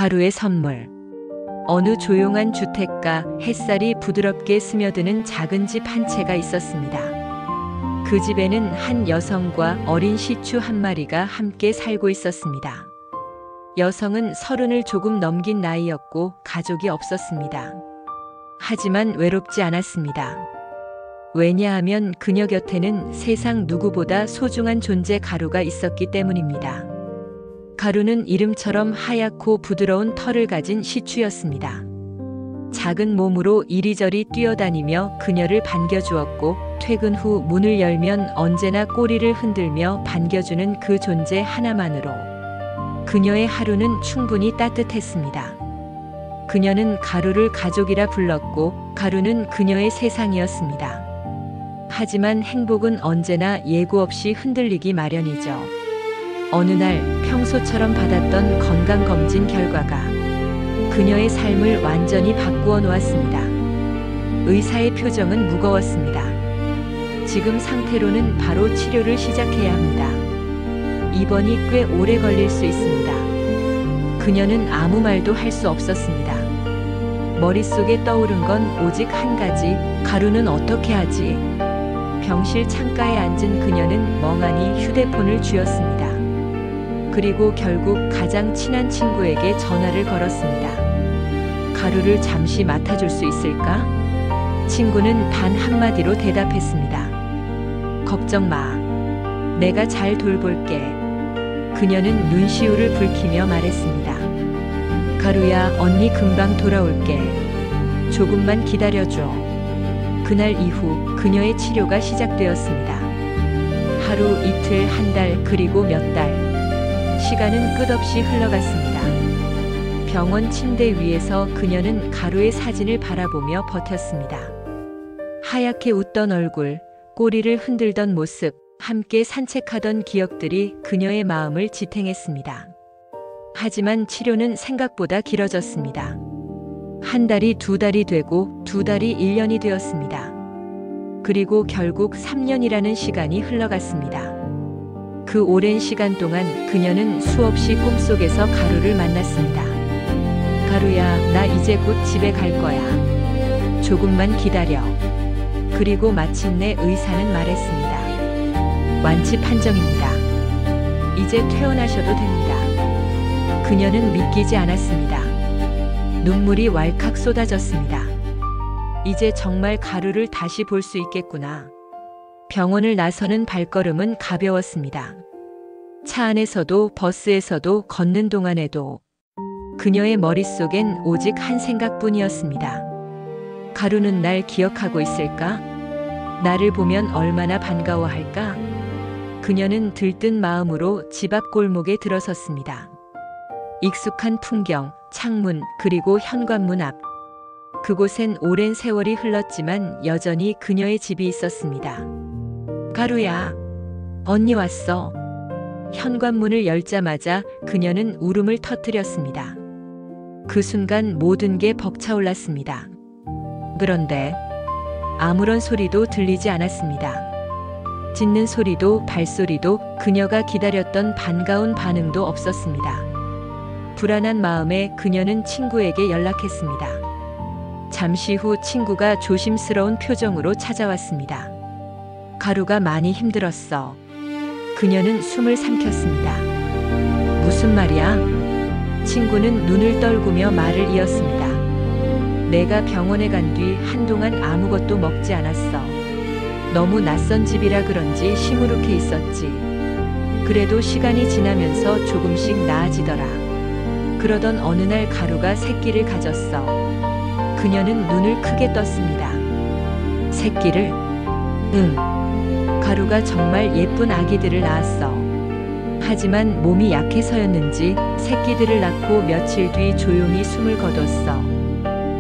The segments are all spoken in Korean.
가루의 선물. 어느 조용한 주택가, 햇살이 부드럽게 스며드는 작은 집 한 채가 있었습니다. 그 집에는 한 여성과 어린 시추 한 마리가 함께 살고 있었습니다. 여성은 30을 조금 넘긴 나이였고 가족이 없었습니다. 하지만 외롭지 않았습니다. 왜냐하면 그녀 곁에는 세상 누구보다 소중한 존재 가루가 있었기 때문입니다. 가루는 이름처럼 하얗고 부드러운 털을 가진 시추였습니다. 작은 몸으로 이리저리 뛰어다니며 그녀를 반겨주었고, 퇴근 후 문을 열면 언제나 꼬리를 흔들며 반겨주는 그 존재 하나만으로 그녀의 하루는 충분히 따뜻했습니다. 그녀는 가루를 가족이라 불렀고, 가루는 그녀의 세상이었습니다. 하지만 행복은 언제나 예고 없이 흔들리기 마련이죠. 어느 날 평소처럼 받았던 건강검진 결과가 그녀의 삶을 완전히 바꾸어 놓았습니다. 의사의 표정은 무거웠습니다. 지금 상태로는 바로 치료를 시작해야 합니다. 입원이 꽤 오래 걸릴 수 있습니다. 그녀는 아무 말도 할 수 없었습니다. 머릿속에 떠오른 건 오직 한 가지, 가루는 어떻게 하지? 병실 창가에 앉은 그녀는 멍하니 휴대폰을 쥐었습니다. 그리고 결국 가장 친한 친구에게 전화를 걸었습니다. 가루를 잠시 맡아줄 수 있을까? 친구는 단 한마디로 대답했습니다. 걱정 마. 내가 잘 돌볼게. 그녀는 눈시울을 붉히며 말했습니다. 가루야, 언니 금방 돌아올게. 조금만 기다려줘. 그날 이후 그녀의 치료가 시작되었습니다. 하루, 이틀, 한 달, 그리고 몇 달. 시간은 끝없이 흘러갔습니다. 병원 침대 위에서 그녀는 가루의 사진을 바라보며 버텼습니다. 하얗게 웃던 얼굴, 꼬리를 흔들던 모습, 함께 산책하던 기억들이 그녀의 마음을 지탱했습니다. 하지만 치료는 생각보다 길어졌습니다. 한 달이 2달이 되고 2달이 1년이 되었습니다. 그리고 결국 3년이라는 시간이 흘러갔습니다. 그 오랜 시간 동안 그녀는 수없이 꿈속에서 가루를 만났습니다. 가루야, 나 이제 곧 집에 갈 거야. 조금만 기다려. 그리고 마침내 의사는 말했습니다. 완치 판정입니다. 이제 퇴원하셔도 됩니다. 그녀는 믿기지 않았습니다. 눈물이 왈칵 쏟아졌습니다. 이제 정말 가루를 다시 볼 수 있겠구나. 병원을 나서는 발걸음은 가벼웠습니다. 차 안에서도 버스에서도 걷는 동안에도 그녀의 머릿속엔 오직 한 생각뿐이었습니다. 가루는 날 기억하고 있을까? 나를 보면 얼마나 반가워할까? 그녀는 들뜬 마음으로 집 앞 골목에 들어섰습니다. 익숙한 풍경, 창문, 그리고 현관문 앞. 그곳엔 오랜 세월이 흘렀지만 여전히 그녀의 집이 있었습니다. 가루야, 언니 왔어. 현관문을 열자마자 그녀는 울음을 터뜨렸습니다. 그 순간 모든 게 벅차올랐습니다. 그런데 아무런 소리도 들리지 않았습니다. 짖는 소리도 발소리도 그녀가 기다렸던 반가운 반응도 없었습니다. 불안한 마음에 그녀는 친구에게 연락했습니다. 잠시 후 친구가 조심스러운 표정으로 찾아왔습니다. 가루가 많이 힘들었어. 그녀는 숨을 삼켰습니다. 무슨 말이야? 친구는 눈을 떨구며 말을 이었습니다. 내가 병원에 간 뒤 한동안 아무것도 먹지 않았어. 너무 낯선 집이라 그런지 시무룩해 있었지. 그래도 시간이 지나면서 조금씩 나아지더라. 그러던 어느 날 가루가 새끼를 가졌어. 그녀는 눈을 크게 떴습니다. 새끼를? 응. 가루가 정말 예쁜 아기들을 낳았어. 하지만 몸이 약해서였는지 새끼들을 낳고 며칠 뒤 조용히 숨을 거뒀어.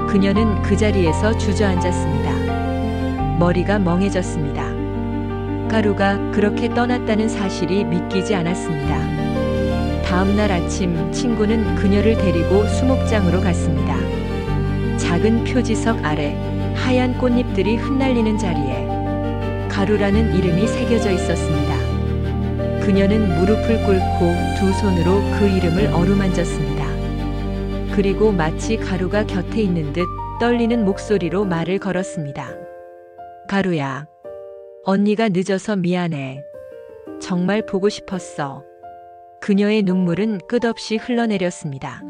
그녀는 그 자리에서 주저앉았습니다. 머리가 멍해졌습니다. 가루가 그렇게 떠났다는 사실이 믿기지 않았습니다. 다음 날 아침 친구는 그녀를 데리고 수목장으로 갔습니다. 작은 표지석 아래 하얀 꽃잎들이 흩날리는 자리에 가루라는 이름이 새겨져 있었습니다. 그녀는 무릎을 꿇고 두 손으로 그 이름을 어루만졌습니다. 그리고 마치 가루가 곁에 있는 듯 떨리는 목소리로 말을 걸었습니다. 가루야, 언니가 늦어서 미안해. 정말 보고 싶었어. 그녀의 눈물은 끝없이 흘러내렸습니다.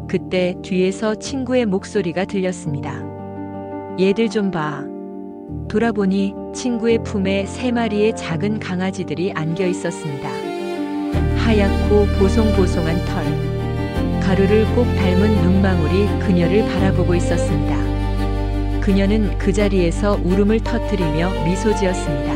그때 뒤에서 친구의 목소리가 들렸습니다. 얘들 좀 봐. 돌아보니 친구의 품에 3마리의 작은 강아지들이 안겨 있었습니다. 하얗고 보송보송한 털, 가루를 꼭 닮은 눈망울이 그녀를 바라보고 있었습니다. 그녀는 그 자리에서 울음을 터뜨리며 미소 지었습니다.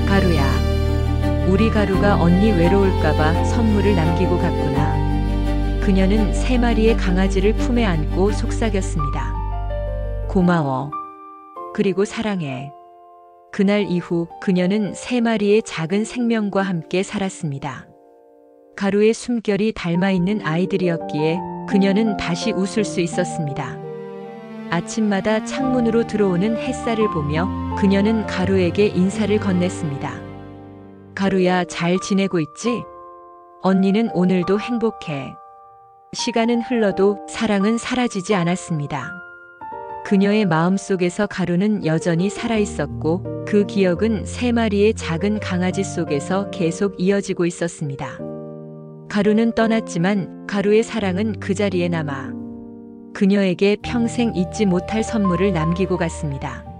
가루야, 우리 가루가 언니 외로울까봐 선물을 남기고 갔구나. 그녀는 3마리의 강아지를 품에 안고 속삭였습니다. 고마워. 그리고 사랑해. 그날 이후 그녀는 3마리의 작은 생명과 함께 살았습니다. 가루의 숨결이 닮아있는 아이들이었기에 그녀는 다시 웃을 수 있었습니다. 아침마다 창문으로 들어오는 햇살을 보며 그녀는 가루에게 인사를 건넸습니다. 가루야, 잘 지내고 있지? 언니는 오늘도 행복해. 시간은 흘러도 사랑은 사라지지 않았습니다. 그녀의 마음속에서 가루는 여전히 살아있었고 그 기억은 3마리의 작은 강아지 속에서 계속 이어지고 있었습니다. 가루는 떠났지만 가루의 사랑은 그 자리에 남아 그녀에게 평생 잊지 못할 선물을 남기고 갔습니다.